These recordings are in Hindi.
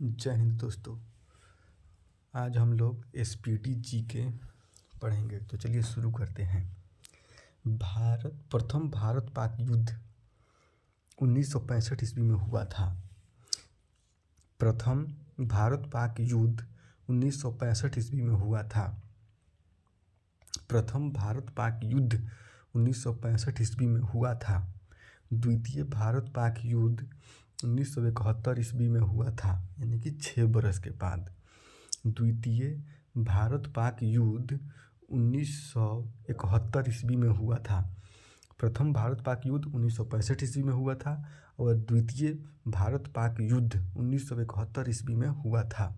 जय हिंद दोस्तों। आज हम लोग एसपीटी जीके पढ़ेंगे, तो चलिए शुरू करते हैं। प्रथम भारत पाक युद्ध 1965 ईस्वी में हुआ था। प्रथम भारत पाक युद्ध 1965 ईस्वी में हुआ था। प्रथम भारत पाक युद्ध 1965 ईस्वी में हुआ था। द्वितीय भारत पाक युद्ध 1971 ईस्वी में हुआ था, यानी कि 6 बरस के बाद। द्वितीय भारत पाक युद्ध 1971 ईस्वी में हुआ था। प्रथम भारत पाक युद्ध 1965 ईस्वी में हुआ था और द्वितीय भारत पाक युद्ध 1971 ईस्वी में हुआ था।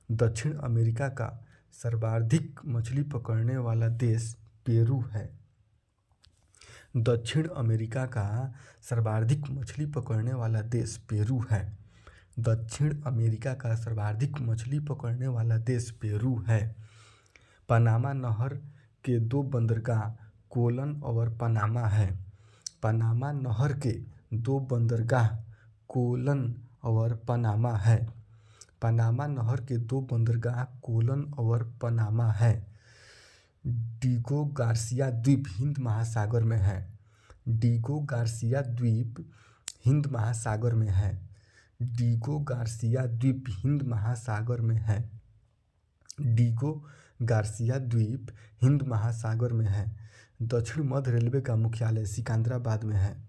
दक्षिण अमेरिका का सर्वाधिक मछली पकड़ने वाला देश पेरू है। दक्षिण अमेरिका का सर्वाधिक मछली पकड़ने वाला देश पेरू है। दक्षिण अमेरिका का सर्वाधिक मछली पकड़ने वाला देश पेरू है। पनामा नहर के 2 बंदरगाह कोलन और पनामा है। पनामा नहर के 2 बंदरगाह कोलन और पनामा है। पनामा नहर के 2 बंदरगाह कोलन और पनामा है। डिगो गार्सिया द्वीप हिंद महासागर में है। डिगो गार्सिया द्वीप हिंद महासागर में है। डिगो गार्सिया द्वीप हिंद महासागर में है। डिगो गार्सिया द्वीप हिंद महासागर में है। दक्षिण मध्य रेलवे का मुख्यालय सिकंदराबाद में है।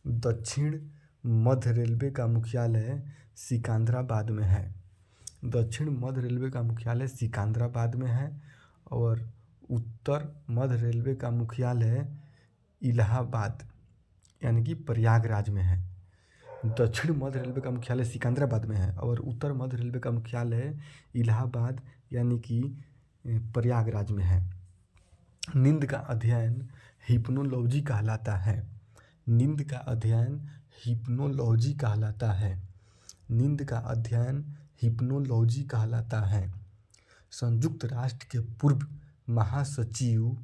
दक्षिण मध्य रेलवे का मुख्यालय सिकंदराबाद में है। दक्षिण मध्य रेलवे का मुख्यालय सिकंदराबाद में है और उत्तर मध्य रेलवे का मुख्यालय इलाहाबाद यानी कि प्रयागराज में है। दक्षिण मध्य रेलवे का मुख्यालय सिकंदराबाद में है और उत्तर मध्य रेलवे का मुख्यालय इलाहाबाद यानी कि प्रयागराज में है। नींद का अध्ययन हिप्नोलॉजी कहलाता है। नींद का अध्ययन हिप्नोलॉजी कहलाता है। नींद का अध्ययन हिप्नोलॉजी कहलाता है। संयुक्त राष्ट्र के पूर्व महासचिव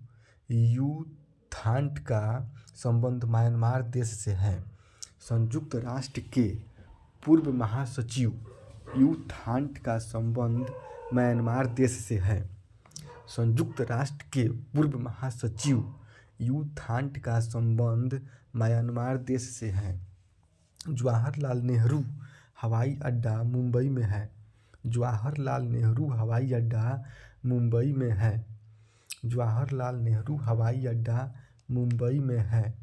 यू थांट का संबंध म्यांमार देश से है। संयुक्त राष्ट्र के पूर्व महासचिव यू थांट का संबंध म्यांमार देश से है। संयुक्त राष्ट्र के पूर्व महासचिव यू थांट का संबंध म्यांमार देश से है। जवाहरलाल नेहरू हवाई अड्डा मुंबई में है। जवाहरलाल नेहरू हवाई अड्डा मुंबई में है। जवाहरलाल नेहरू हवाई अड्डा मुंबई में है।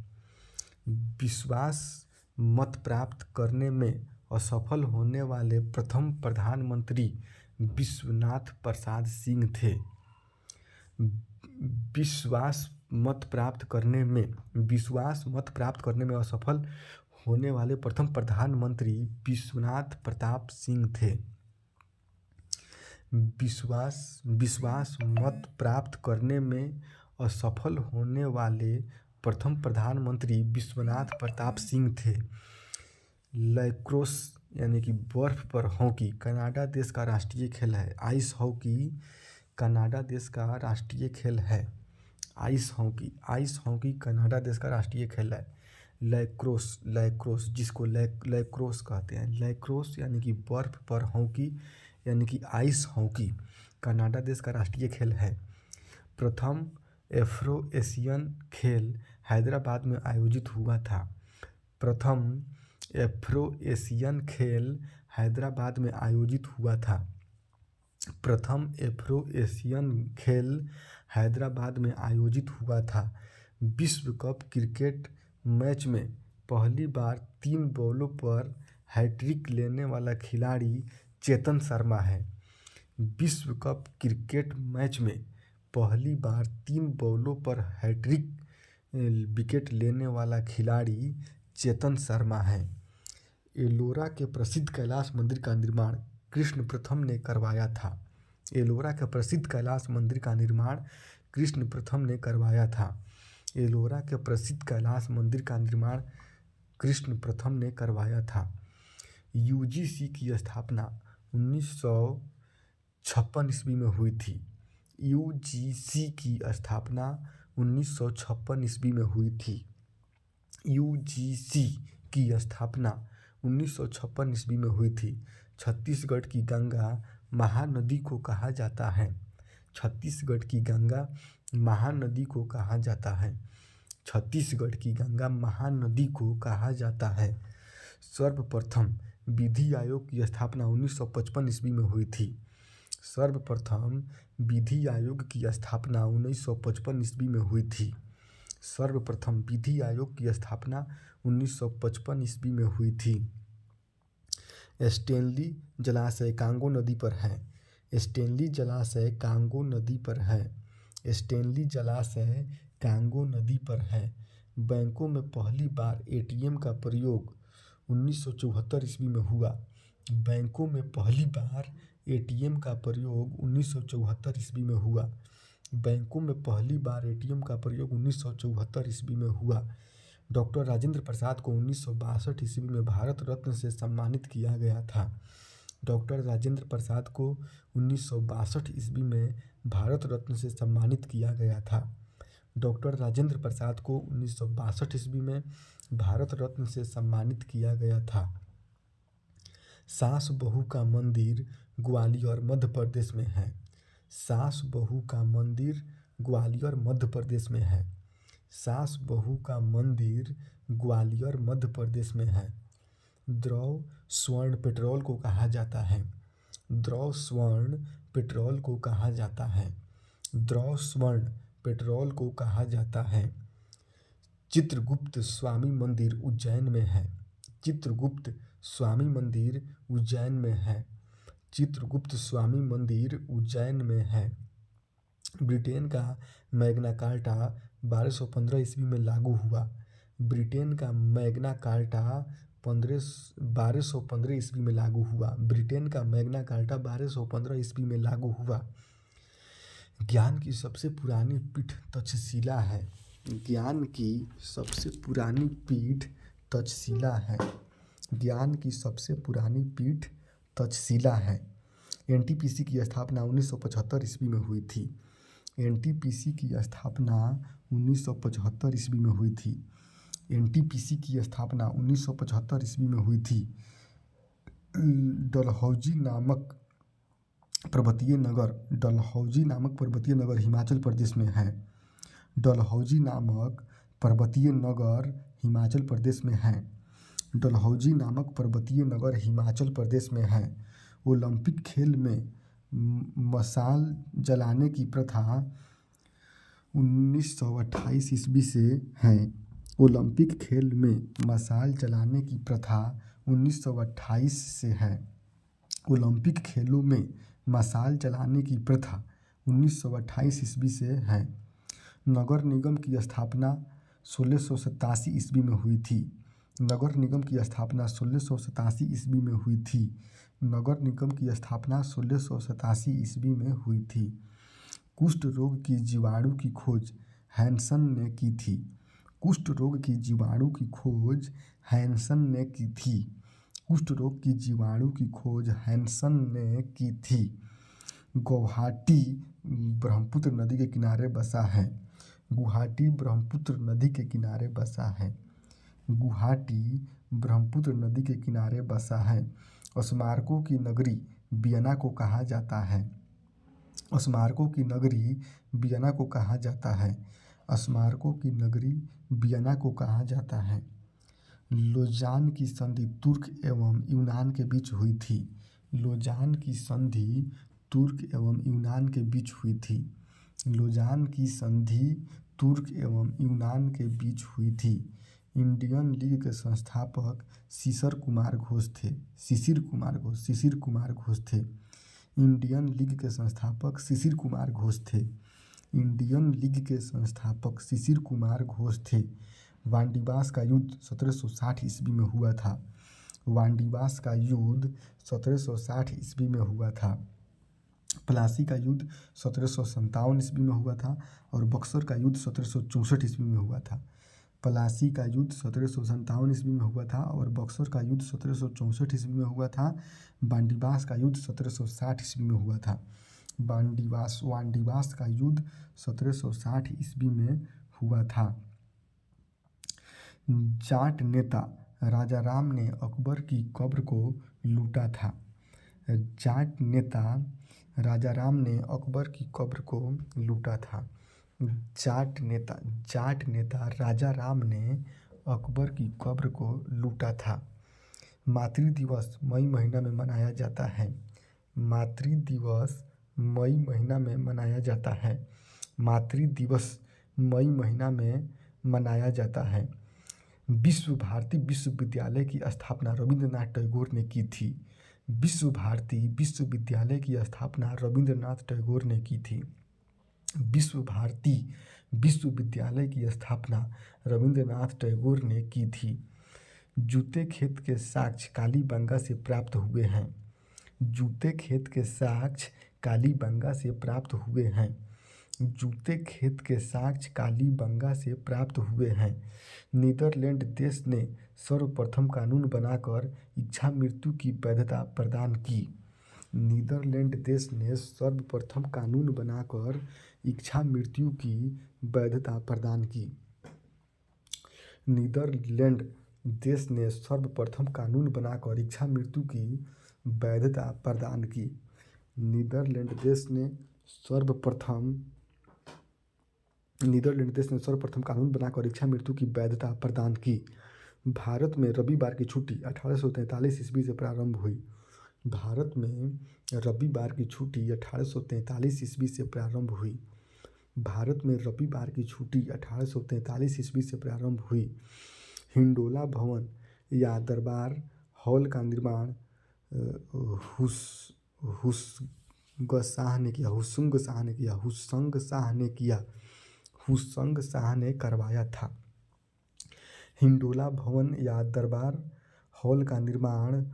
विश्वास मत प्राप्त करने में असफल होने वाले प्रथम प्रधानमंत्री विश्वनाथ प्रसाद सिंह थे। विश्वास मत प्राप्त करने में असफल होने वाले प्रथम प्रधानमंत्री विश्वनाथ प्रताप सिंह थे। विश्वास मत प्राप्त करने में असफल होने वाले प्रथम प्रधानमंत्री विश्वनाथ प्रताप सिंह थे। लैक्रोस यानी कि बर्फ पर हॉकी कनाडा देश का राष्ट्रीय खेल है। आइस हॉकी कनाडा देश का राष्ट्रीय खेल है। आइस हॉकी कनाडा देश का राष्ट्रीय खेल है। लैक्रोस जिसको लैक्रोस कहते हैं। लैक्रोस यानी कि बर्फ पर हॉकी यानी कि आइस हॉकी कनाडा देश का राष्ट्रीय खेल है। प्रथम एफ्रो एशियन खेल हैदराबाद में आयोजित हुआ था। प्रथम एफ्रो एशियन खेल हैदराबाद में आयोजित हुआ था। प्रथम एफ्रो एशियन खेल हैदराबाद में आयोजित हुआ था। विश्व कप क्रिकेट मैच में पहली बार 3 बॉलों पर हैट्रिक लेने वाला खिलाड़ी चेतन शर्मा है। विश्व कप क्रिकेट मैच में पहली बार 3 बॉलों पर हैट्रिक विकेट लेने वाला खिलाड़ी चेतन शर्मा है। एलोरा के प्रसिद्ध कैलाश मंदिर का निर्माण कृष्ण प्रथम ने करवाया था। एलोरा के प्रसिद्ध कैलाश मंदिर का निर्माण कृष्ण प्रथम ने करवाया था। एलोरा के प्रसिद्ध कैलाश मंदिर का निर्माण कृष्ण प्रथम ने करवाया था। यूजीसी की स्थापना 1956 ईस्वी में हुई थी। यूजीसी की स्थापना 1956 ईस्वी में हुई थी। यूजीसी की स्थापना 1956 ईस्वी में हुई थी। छत्तीसगढ़ की गंगा महानदी को कहा जाता है। छत्तीसगढ़ की गंगा महानदी को कहा जाता है। छत्तीसगढ़ की गंगा महानदी को कहा जाता है। सर्वप्रथम विधि आयोग की स्थापना 1955 ईस्वी में हुई थी। सर्वप्रथम विधि आयोग की स्थापना 1955 ईस्वी में हुई थी। सर्वप्रथम विधि आयोग की स्थापना 1955 ईस्वी में हुई थी। स्टेनली जलाशय कांगो नदी पर है। स्टेनली जलाशय कांगो नदी पर है। स्टेनली जलाशय कांगो नदी पर है। बैंकों में पहली बार एटीएम का प्रयोग 1974 ईस्वी में हुआ। बैंकों में पहली बार एटीएम का प्रयोग 1974 ईस्वी में हुआ। बैंकों में पहली बार एटीएम का प्रयोग 1974 ईस्वी में हुआ। डॉक्टर राजेंद्र प्रसाद को 1962 ईस्वी में भारत रत्न से सम्मानित किया गया था। डॉक्टर राजेंद्र प्रसाद को 1962 ईस्वी में भारत रत्न से सम्मानित किया गया था। डॉक्टर राजेंद्र प्रसाद को 1962 ईस्वी में भारत रत्न से सम्मानित किया गया था। सास बहू का मंदिर ग्वालियर मध्य प्रदेश में है। सास बहू का मंदिर ग्वालियर मध्य प्रदेश में है। सास बहू का मंदिर ग्वालियर मध्य प्रदेश में है। द्रव स्वर्ण पेट्रोल को कहा जाता है। द्रव स्वर्ण पेट्रोल को कहा जाता है। द्रव स्वर्ण पेट्रोल को कहा जाता है। चित्रगुप्त स्वामी मंदिर उज्जैन में है। चित्रगुप्त स्वामी मंदिर उज्जैन में है। चित्रगुप्त स्वामी मंदिर उज्जैन में है। ब्रिटेन का मैग्ना कार्टा 1215 ईस्वी में लागू हुआ। ब्रिटेन का मैग्ना कार्टा 1215 ईस्वी में लागू हुआ। ब्रिटेन का मैग्ना कार्टा 1215 ईस्वी में लागू हुआ। ज्ञान की सबसे पुरानी पीठ तक्षशिला है। ज्ञान की सबसे पुरानी पीठ तक्षशिला है। ज्ञान की सबसे पुरानी पीठ तक्षशिला है। एनटीपीसी की स्थापना 1975 ईस्वी में हुई थी। एनटीपीसी की स्थापना 1975 ईस्वी में हुई थी। एनटीपीसी की स्थापना 1975 ईस्वी में हुई थी। डलहौजी नामक पर्वतीय नगर हिमाचल प्रदेश में है। डलहौजी नामक पर्वतीय नगर हिमाचल प्रदेश में है। डलहौजी नामक पर्वतीय नगर हिमाचल प्रदेश में है। ओलंपिक खेल में मशाल जलाने की प्रथा 1928 ईस्वी से है। ओलंपिक खेल में मशाल जलाने की प्रथा 1928 से है। ओलंपिक खेलों में मशाल जलाने की प्रथा 1928 ईस्वी से है। नगर निगम की स्थापना 1687 ईस्वी में हुई थी। नगर निगम की स्थापना 1687 ईस्वी में हुई थी। नगर निगम की स्थापना 1687 ईस्वी में हुई थी। कुष्ठ रोग की जीवाणु की खोज हैंसन ने की थी। कुष्ठ रोग की जीवाणु की खोज हैंसन ने की थी। कुष्ठ रोग की जीवाणु की खोज हैंसन ने की थी। गुवाहाटी ब्रह्मपुत्र नदी के किनारे बसा है। गुवाहाटी ब्रह्मपुत्र नदी के किनारे बसा है। गुवाहाटी ब्रह्मपुत्र नदी के किनारे बसा है। स्मारकों की नगरी वियना को कहा जाता है। स्मारकों की नगरी वियना को कहा जाता है। स्मारकों की नगरी वियना को कहा जाता है। लोजान की संधि तुर्क एवं यूनान के बीच हुई थी। लोजान की संधि तुर्क एवं यूनान के बीच हुई थी। लोजान की संधि तुर्क एवं यूनान के बीच हुई थी। इंडियन लीग के संस्थापक शिशिर कुमार घोष थे। शिशिर कुमार घोष थे। इंडियन लीग के संस्थापक शिशिर कुमार घोष थे। इंडियन लीग के संस्थापक शिशिर कुमार घोष थे। वांडीवास का युद्ध 1760 ईस्वी में हुआ था। वांडीवास का युद्ध 1760 ईस्वी में हुआ था। प्लासी का युद्ध 1757 ईस्वी में हुआ था और बक्सर का युद्ध 1764 ईस्वी में हुआ था। प्लासी का युद्ध 1757 ईस्वी में हुआ था और बक्सर का युद्ध 1764 ईस्वी में हुआ था। वांडीवास का युद्ध 1760 ईस्वी में हुआ था। वांडीवास का युद्ध 1760 ईस्वी में हुआ था। जाट नेता राजा राम ने अकबर की कब्र को लूटा था। जाट नेता राजा राम ने अकबर की कब्र को लूटा था। जाट नेता राजा राम ने अकबर की कब्र को लूटा था। मातृ दिवस मई महीना में मनाया जाता है। मातृ दिवस मई महीना में मनाया जाता है। मातृ दिवस मई महीना में मनाया जाता है। विश्व भारती विश्वविद्यालय की स्थापना रविंद्रनाथ टैगोर ने की थी। विश्व भारती विश्वविद्यालय की स्थापना रविंद्रनाथ टैगोर ने की थी। विश्व भारती विश्वविद्यालय की स्थापना रविंद्रनाथ टैगोर ने की थी। जूते खेत के साक्ष्य कालीबंगा से प्राप्त हुए हैं। जूते खेत के साक्ष्य कालीबंगा से प्राप्त हुए हैं। जूते खेत के साक्ष्य कालीबंगा से प्राप्त हुए हैं। नीदरलैंड देश ने सर्वप्रथम कानून बनाकर इच्छा मृत्यु की वैधता प्रदान की। नीदरलैंड देश ने सर्वप्रथम कानून बनाकर इच्छा मृत्यु की वैधता प्रदान की। नीदरलैंड देश ने सर्वप्रथम कानून बनाकर इच्छा मृत्यु की वैधता प्रदान की। नीदरलैंड देश ने सर्वप्रथम कानून बनाकर इच्छा मृत्यु की वैधता प्रदान की। भारत में रविवार की छुट्टी 1843 ईस्वी से प्रारंभ हुई। भारत में रविवार की छुट्टी 1843 ईस्वी से प्रारंभ हुई। भारत में रविवार की छुट्टी 1843 ईस्वी से प्रारंभ हुई। हिंडोला भवन या दरबार हॉल का निर्माण हुसंग शाह ने करवाया था। हिंडोला भवन या दरबार हॉल का निर्माण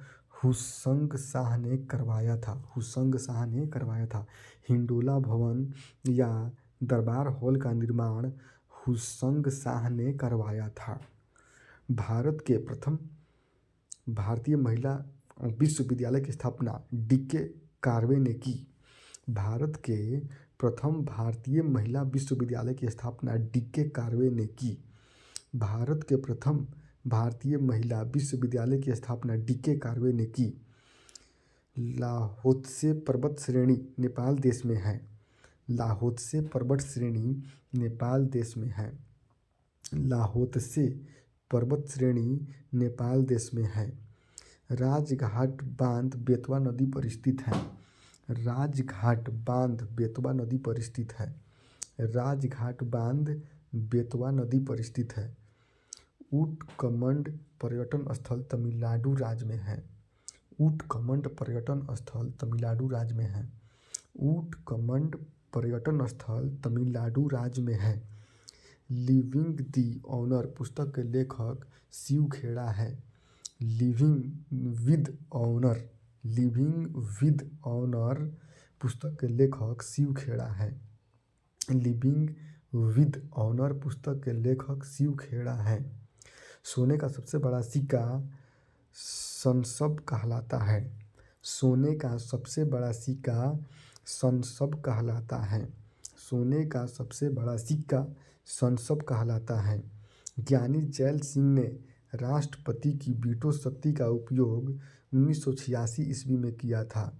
हुसंग शाह ने करवाया था। हिंडोला भवन या दरबार हॉल का निर्माण हुसंग शाह ने करवाया था। भारत के प्रथम भारतीय महिला विश्वविद्यालय की स्थापना डी.के. कार्वे ने की। भारत के प्रथम भारतीय महिला विश्वविद्यालय की स्थापना डी.के. कार्वे ने की। भारत के प्रथम भारतीय महिला विश्वविद्यालय की स्थापना डी.के. कार्वे ने की। लाहोत्से पर्वत श्रेणी नेपाल देश में है। लाहोत्से पर्वत श्रेणी नेपाल देश में है। लाहोत्से पर्वत श्रेणी नेपाल देश में है। राजघाट बांध बेतवा नदी पर स्थित है। राजघाट बांध बेतवा नदी पर स्थित है। राजघाट बांध बेतवा नदी पर स्थित है। ऊटकमंड पर्यटन स्थल तमिलनाडु राज्य में है। ऊटकमंड पर्यटन स्थल तमिलनाडु राज्य में है। ऊटकमंड पर्यटन स्थल तमिलनाडु राज्य में है। लिविंग दी ऑनर पुस्तक के लेखक शिव खेड़ा है। लिविंग विद ऑनर पुस्तक के लेखक शिव खेड़ा है। लिविंग विद ऑनर पुस्तक के लेखक शिव खेड़ा है। सोने का सबसे बड़ा सिक्का संसब कहलाता है। सोने का सबसे बड़ा सिक्का संसब कहलाता है। सोने का सबसे बड़ा सिक्का संसब कहलाता है। ज्ञानी जैल सिंह ने राष्ट्रपति की वीटो शक्ति का उपयोग 1986 ईस्वी में किया था।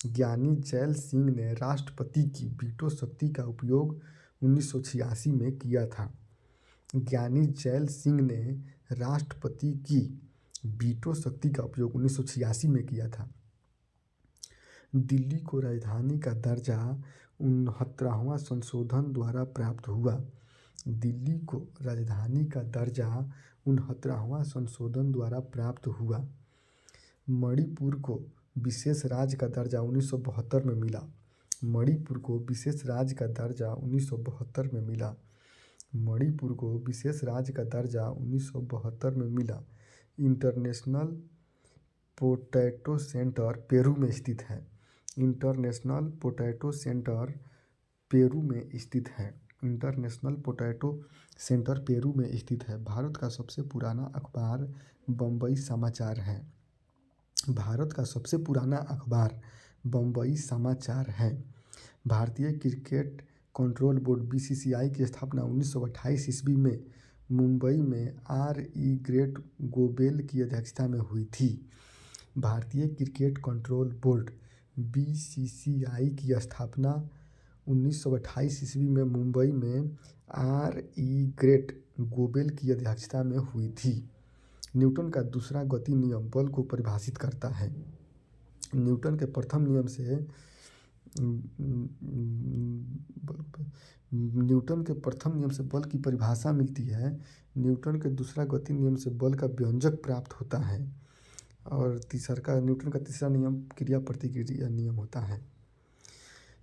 ज्ञानी जैल सिंह ने राष्ट्रपति की वीटो शक्ति का उपयोग 1986 में किया था। ज्ञानी जैल सिंह ने राष्ट्रपति की वीटो शक्ति का उपयोग 1986 में किया था। दिल्ली को राजधानी का दर्जा 69वां संशोधन द्वारा प्राप्त हुआ। दिल्ली को राजधानी का दर्जा 69वां संशोधन द्वारा प्राप्त हुआ। मणिपुर को विशेष राज्य का दर्जा 1972 में मिला। मणिपुर को विशेष राज्य का दर्जा 1972 में मिला। मणिपुर को विशेष राज्य का दर्जा 1972 में मिला। इंटरनेशनल पोटैटो सेंटर पेरू में स्थित है। इंटरनेशनल पोटैटो सेंटर पेरू में स्थित है। इंटरनेशनल पोटैटो सेंटर पेरू में स्थित है। भारत का सबसे पुराना अखबार बम्बई समाचार है। भारत का सबसे पुराना अखबार बम्बई समाचार है। भारतीय क्रिकेट कंट्रोल बोर्ड बीसीसीआई की स्थापना 1928 ईस्वी में मुंबई में R.E. ग्रेट गोबेल की अध्यक्षता में हुई थी। भारतीय क्रिकेट कंट्रोल बोर्ड (BCCI) की स्थापना 1928 ईस्वी में मुंबई में R.E. ग्रेट गोबेल की अध्यक्षता में हुई थी। न्यूटन का दूसरा गति नियम बल को परिभाषित करता है। न्यूटन के प्रथम नियम से बल की परिभाषा मिलती है। न्यूटन के दूसरा गति नियम से बल का व्यंजक प्राप्त होता है। और न्यूटन का तीसरा नियम क्रिया प्रतिक्रिया नियम होता है।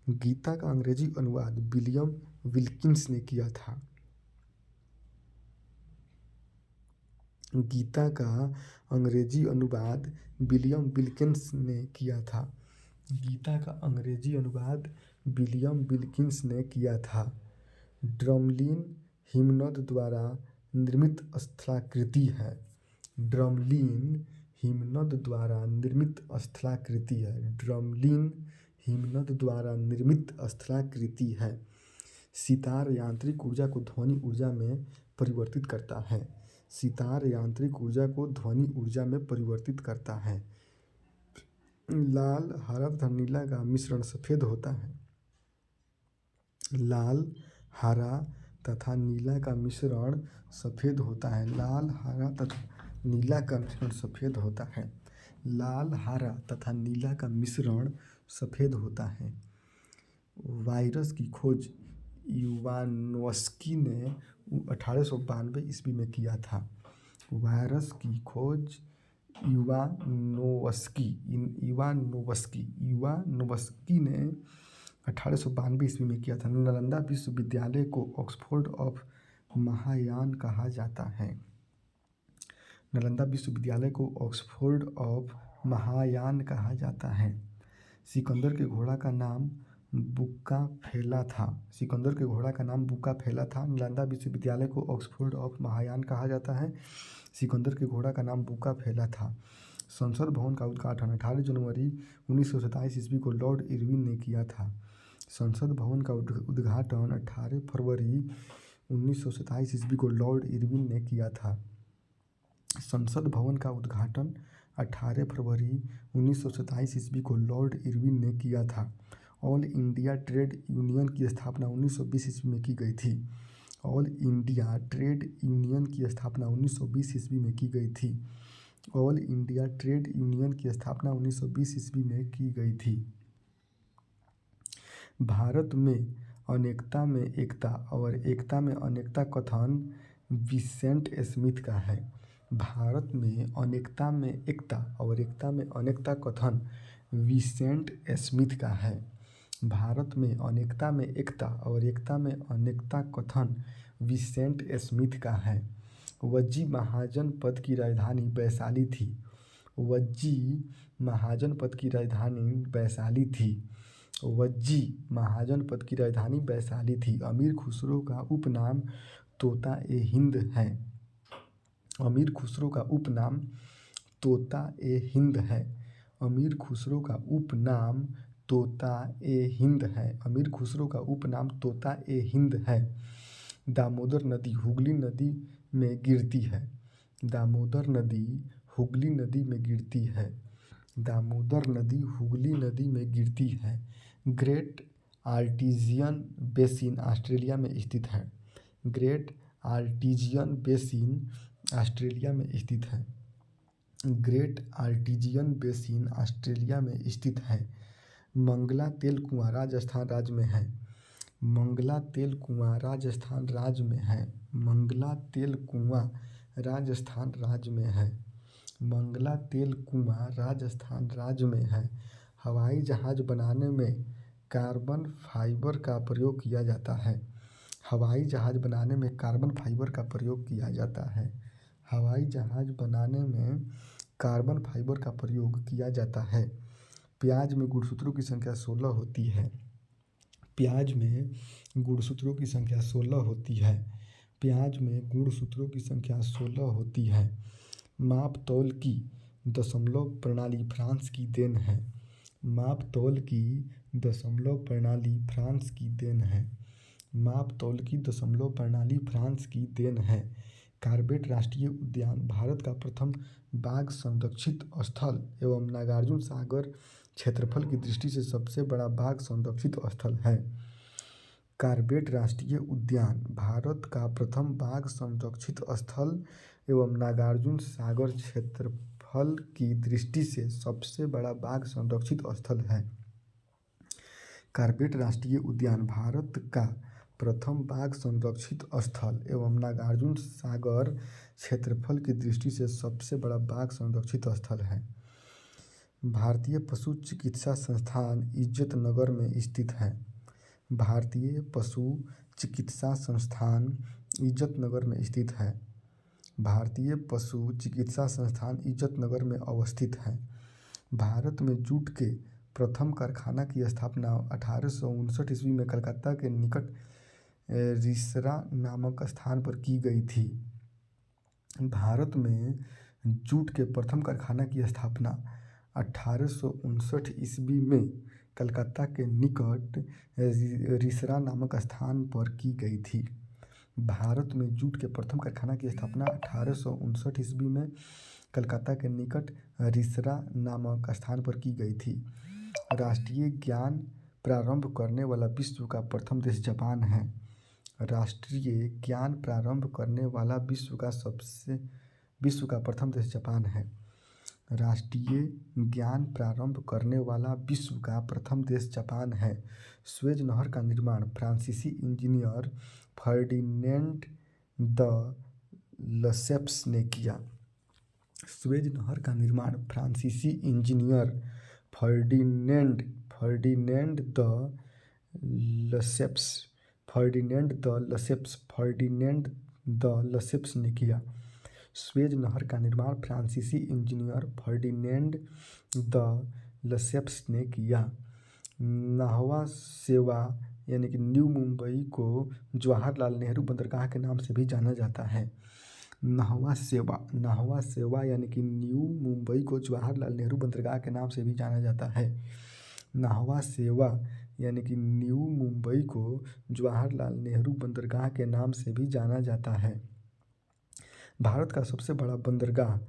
गीता का अंग्रेजी अनुवाद विलियम विल्किंस ने किया था। गीता का अंग्रेजी अनुवाद विलियम विल्किंस ने किया था। गीता का अंग्रेजी अनुवाद विलियम विल्किंस ने किया था। ड्रमलिन हिमनद द्वारा निर्मित स्थलाकृति है। ड्रमलिन हिमनद द्वारा निर्मित स्थलाकृति है। ड्रमलिन हिमनद द्वारा निर्मित स्थलाकृति है। सितार यांत्रिक ऊर्जा को ध्वनि ऊर्जा में परिवर्तित करता है। सितार यांत्रिक ऊर्जा को ध्वनि ऊर्जा में परिवर्तित करता है। लाल हरा तथा नीला का मिश्रण सफ़ेद होता है। लाल हरा तथा नीला का मिश्रण सफ़ेद होता है। लाल हरा तथा नीला का मिश्रण सफ़ेद होता है। लाल हरा तथा नीला का मिश्रण सफ़ेद होता है। वायरस की खोज इवानोव्स्की ने 1892 ईस्वी में किया था। वायरस की खोज इवानोव्स्की ने 1892 ईस्वी में किया था। नालंदा विश्वविद्यालय को ऑक्सफोर्ड ऑफ महायान कहा जाता है। नालंदा विश्वविद्यालय को ऑक्सफोर्ड ऑफ महायान कहा जाता है। सिकंदर के घोड़ा का नाम बुक्का फेला था। सिकंदर के घोड़ा का नाम बुक्का फेला था। नालंदा विश्वविद्यालय को ऑक्सफोर्ड ऑफ महायान कहा जाता है। सिकंदर के घोड़ा का नाम बुक्का फेला था। संसद भवन का उद्घाटन 18 जनवरी 1927 ईस्वी को लॉर्ड इरविन ने किया था। संसद भवन का उद्घाटन 18 फरवरी 1927 ईस्वी को लॉर्ड इरविन ने किया था। संसद भवन का उद्घाटन 18 फरवरी 1927 ईस्वी को लॉर्ड इरविन ने किया था। ऑल इंडिया ट्रेड यूनियन की स्थापना 1920 ईस्वी में की गई थी। ऑल इंडिया ट्रेड यूनियन की स्थापना 1920 ईस्वी में की गई थी। ऑल इंडिया ट्रेड यूनियन की स्थापना 1920 ईस्वी में की गई थी। भारत में अनेकता में एकता और एकता में अनेकता कथन विसेंट स्मिथ का है। भारत में अनेकता में एकता और एकता में अनेकता कथन विसेंट स्मिथ का है। भारत में अनेकता में एकता और एकता में अनेकता कथन विसेंट स्मिथ का है। वज्जी महाजन पद की राजधानी वैशाली थी। वज्जी महाजन पद की राजधानी वैशाली थी। वज्जी महाजन पद की राजधानी वैशाली थी। अमीर खुसरो का उपनाम तोता ए हिंद है। अमीर खुसरो का उपनाम तोता ए हिंद है। अमीर खुसरो का उपनाम तोता ए हिंद है। अमीर खुसरो का उपनाम तोता ए हिंद है। दामोदर नदी हुगली नदी में गिरती है। दामोदर नदी हुगली नदी में गिरती है। दामोदर नदी हुगली नदी में गिरती है। ग्रेट आर्टीजियन बेसिन ऑस्ट्रेलिया में स्थित है। ग्रेट आर्टीजियन बेसिन ऑस्ट्रेलिया में स्थित है। ग्रेट आर्टीजियन बेसिन ऑस्ट्रेलिया में स्थित है। मंगला तेल कुआं राजस्थान राज्य में है। मंगला तेल कुआं राजस्थान राज्य में है। मंगला तेल कुआं राजस्थान राज्य में है। मंगला तेल कुआं राजस्थान राज्य में है। हवाई जहाज बनाने में कार्बन फाइबर का प्रयोग किया जाता है। हवाई जहाज बनाने में कार्बन फाइबर का प्रयोग किया जाता है। हवाई जहाज बनाने में कार्बन फाइबर का प्रयोग किया जाता है। प्याज में गुणसूत्रों की संख्या 16 होती है। प्याज में गुणसूत्रों की संख्या 16 होती है। प्याज में गुणसूत्रों की संख्या 16 होती है। माप तौल की दशमलव प्रणाली फ्रांस की देन है। माप तौल की दशमलव प्रणाली फ्रांस की देन है। माप तौल की दशमलव प्रणाली फ्रांस की देन है। कॉर्बेट राष्ट्रीय उद्यान भारत का प्रथम बाघ संरक्षित स्थल एवं नागार्जुन सागर क्षेत्रफल की दृष्टि से सबसे बड़ा बाघ संरक्षित स्थल है। कॉर्बेट राष्ट्रीय उद्यान भारत का प्रथम बाघ संरक्षित स्थल एवं नागार्जुन सागर क्षेत्रफल की दृष्टि से सबसे बड़ा बाघ संरक्षित स्थल है। कॉर्बेट राष्ट्रीय उद्यान भारत का प्रथम बाघ संरक्षित स्थल एवं नागार्जुन सागर क्षेत्रफल की दृष्टि से सबसे बड़ा बाघ संरक्षित स्थल है। भारतीय पशु चिकित्सा संस्थान इज्जतनगर में स्थित है। भारतीय पशु चिकित्सा संस्थान इज्जतनगर में स्थित है। भारतीय पशु चिकित्सा संस्थान इज्जतनगर में अवस्थित है। भारत में जूट के प्रथम कारखाना की स्थापना 1859 ईस्वी में कलकत्ता के निकट रिसरा नामक स्थान पर की गई थी। भारत में जूट के प्रथम कारखाना की स्थापना 1859 ईस्वी में कलकत्ता के निकट रिसरा नामक स्थान पर की गई थी। भारत में जूट के प्रथम कारखाना की स्थापना 1859 ईस्वी में कलकत्ता के निकट रिसरा नामक स्थान पर की गई थी। राष्ट्रीय ज्ञान प्रारंभ करने वाला विश्व का प्रथम देश जापान है। राष्ट्रीय ज्ञान प्रारंभ करने वाला विश्व का प्रथम देश जापान है। राष्ट्रीय ज्ञान प्रारंभ करने वाला विश्व का प्रथम देश जापान है। सुएज नहर का निर्माण फ्रांसीसी इंजीनियर फर्डिनेंड द लसेप्स ने किया। सुएज नहर का निर्माण फ्रांसीसी इंजीनियर फर्डिनेंड द लसेप्स ने किया। सुएज नहर का निर्माण फ्रांसीसी इंजीनियर फर्डिनेंड द लसेप्स ने किया। नाहवा सेवा यानी कि न्यू मुंबई को जवाहरलाल नेहरू बंदरगाह के नाम से भी जाना जाता है। नाहवा सेवा यानी कि न्यू मुंबई को जवाहरलाल नेहरू बंदरगाह के नाम से भी जाना जाता है। नाहवा सेवा यानी कि न्यू मुंबई को जवाहरलाल नेहरू बंदरगाह के नाम से भी जाना जाता है। भारत का सबसे बड़ा बंदरगाह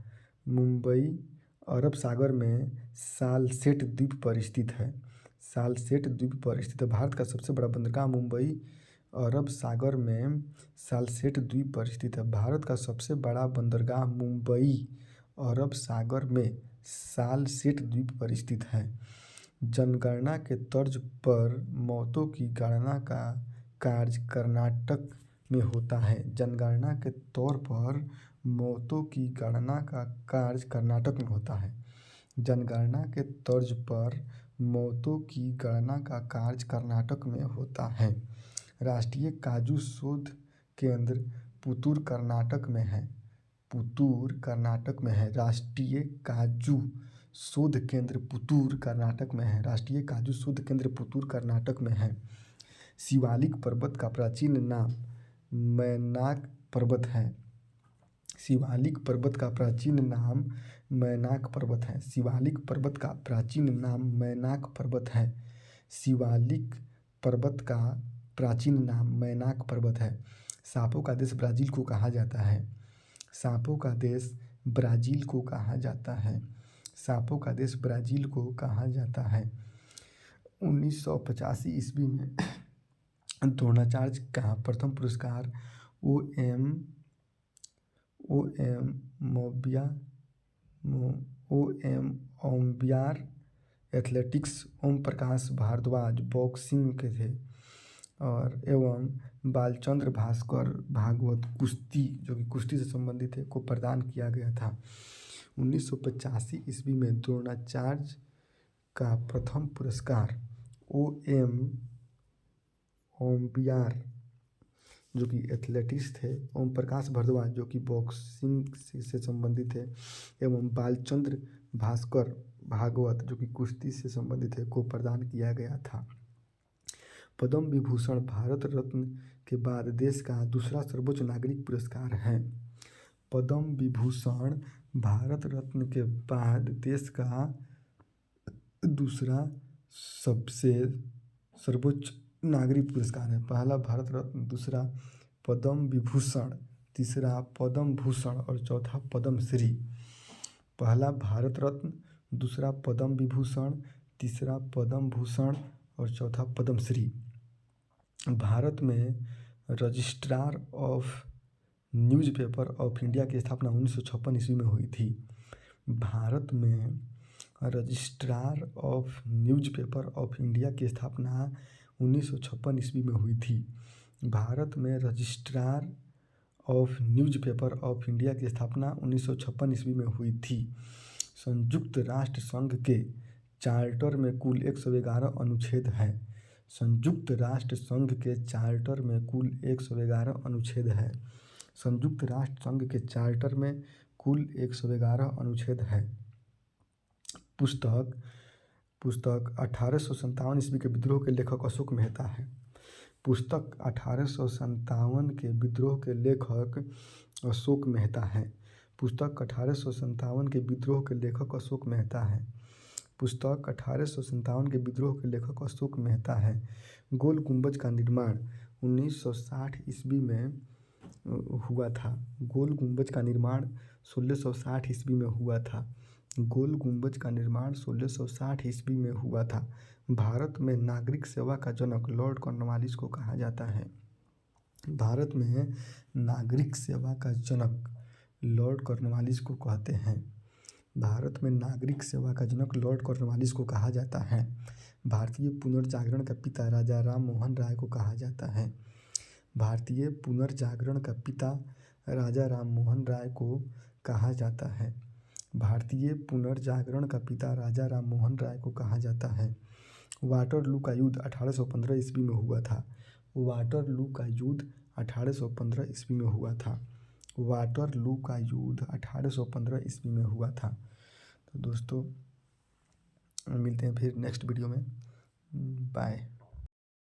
मुंबई अरब सागर में सालसेट द्वीप पर स्थित है। भारत का सबसे बड़ा बंदरगाह मुंबई अरब सागर में सालसेट द्वीप पर स्थित है। भारत का सबसे बड़ा बंदरगाह मुंबई अरब सागर में सालसेट द्वीप पर स्थित है। जनगणना के तर्ज पर मौतों की गणना का कार्य कर्नाटक में होता है। जनगणना के तौर पर मौतों की गणना का कार्य कर्नाटक में होता है। जनगणना के तर्ज पर मौतों की गणना का कार्य कर्नाटक में होता है। राष्ट्रीय काजू शोध केंद्र पुतूर कर्नाटक में है। राष्ट्रीय काजू शोध केंद्र पुतूर कर्नाटक में है। राष्ट्रीय काजू शोध केंद्र पुतूर कर्नाटक में है। शिवालिक पर्वत का प्राचीन नाम मैनाक पर्वत है। शिवालिक पर्वत का प्राचीन नाम मैनाक पर्वत है। शिवालिक पर्वत का प्राचीन नाम मैनाक पर्वत है। शिवालिक पर्वत का प्राचीन नाम मैनाक पर्वत है। सांपों का देश ब्राज़ील को कहा जाता है। सांपों का देश ब्राज़ील को कहा जाता है। सांपों का देश ब्राज़ील को कहा जाता है। 1985 ईस्वी में द्रोणाचार्य का प्रथम पुरस्कार ओम्बियार एथलेटिक्स ओम प्रकाश भारद्वाज बॉक्सिंग के थे और एवं बालचंद्र भास्कर भागवत कुश्ती जो कि कुश्ती से संबंधित है को प्रदान किया गया था। 1985 ईस्वी में द्रोणाचार्य का प्रथम पुरस्कार ओम्बियार जो कि एथलेटिक्स थे, ओम प्रकाश भारद्वाज जो कि बॉक्सिंग से संबंधित है एवं बालचंद्र भास्कर भागवत जो कि कुश्ती से संबंधित है को प्रदान किया गया था। पद्म विभूषण भारत रत्न के बाद देश का दूसरा सर्वोच्च नागरिक पुरस्कार है। पद्म विभूषण भारत रत्न के बाद देश का दूसरा सबसे सर्वोच्च नागरिक पुरस्कार है। पहला भारत रत्न, दूसरा पद्म विभूषण, तीसरा पद्म भूषण और चौथा पद्म श्री। पहला भारत रत्न, दूसरा पद्म विभूषण, तीसरा पद्म भूषण और चौथा पद्म श्री। भारत में registrar of newspaper of India की स्थापना 1956 ईस्वी में हुई थी। भारत में registrar of newspaper of India की स्थापना 1956 ईस्वी में हुई थी। भारत में registrar of newspaper of India की स्थापना 1956 ईस्वी में हुई थी। संयुक्त राष्ट्र संघ के चार्टर में कुल 111 अनुच्छेद हैं। संयुक्त राष्ट्र संघ के चार्टर में कुल 111 अनुच्छेद हैं। संयुक्त राष्ट्र संघ के चार्टर में कुल 111 अनुच्छेद हैं। पुस्तक 1857 ईस्वी के विद्रोह के लेखक अशोक मेहता है। पुस्तक 1857 के विद्रोह के लेखक अशोक मेहता है। पुस्तक 1857 के विद्रोह के लेखक अशोक मेहता है। पुस्तक 1857 के विद्रोह के लेखक अशोक मेहता है। गोल गुंबज का निर्माण 1960 ईस्वी में हुआ था। गोल गुंबज का निर्माण 1660 ईस्वी में हुआ था। गोल गुंबज का निर्माण 1660 ईस्वी में हुआ था। भारत में नागरिक सेवा का जनक लॉर्ड कॉर्नवालिस को कहा जाता है। भारत में नागरिक सेवा का जनक लॉर्ड कॉर्नवालिस को कहते हैं। भारत में नागरिक सेवा का जनक लॉर्ड कॉर्नवालिस को कहा जाता है। भारतीय पुनर्जागरण का पिता राजा राम मोहन राय को कहा जाता है। भारतीय पुनर्जागरण का पिता राजा राम मोहन राय को कहा जाता है। भारतीय पुनर्जागरण का पिता राजा राम मोहन राय को कहा जाता है। वाटरलू का युद्ध 1815 ईस्वी में हुआ था। वाटरलू का युद्ध 1815 ईस्वी में हुआ था। वाटरलू का युद्ध 1815 ईस्वी में हुआ था। तो दोस्तों मिलते हैं फिर नेक्स्ट वीडियो में। बाय।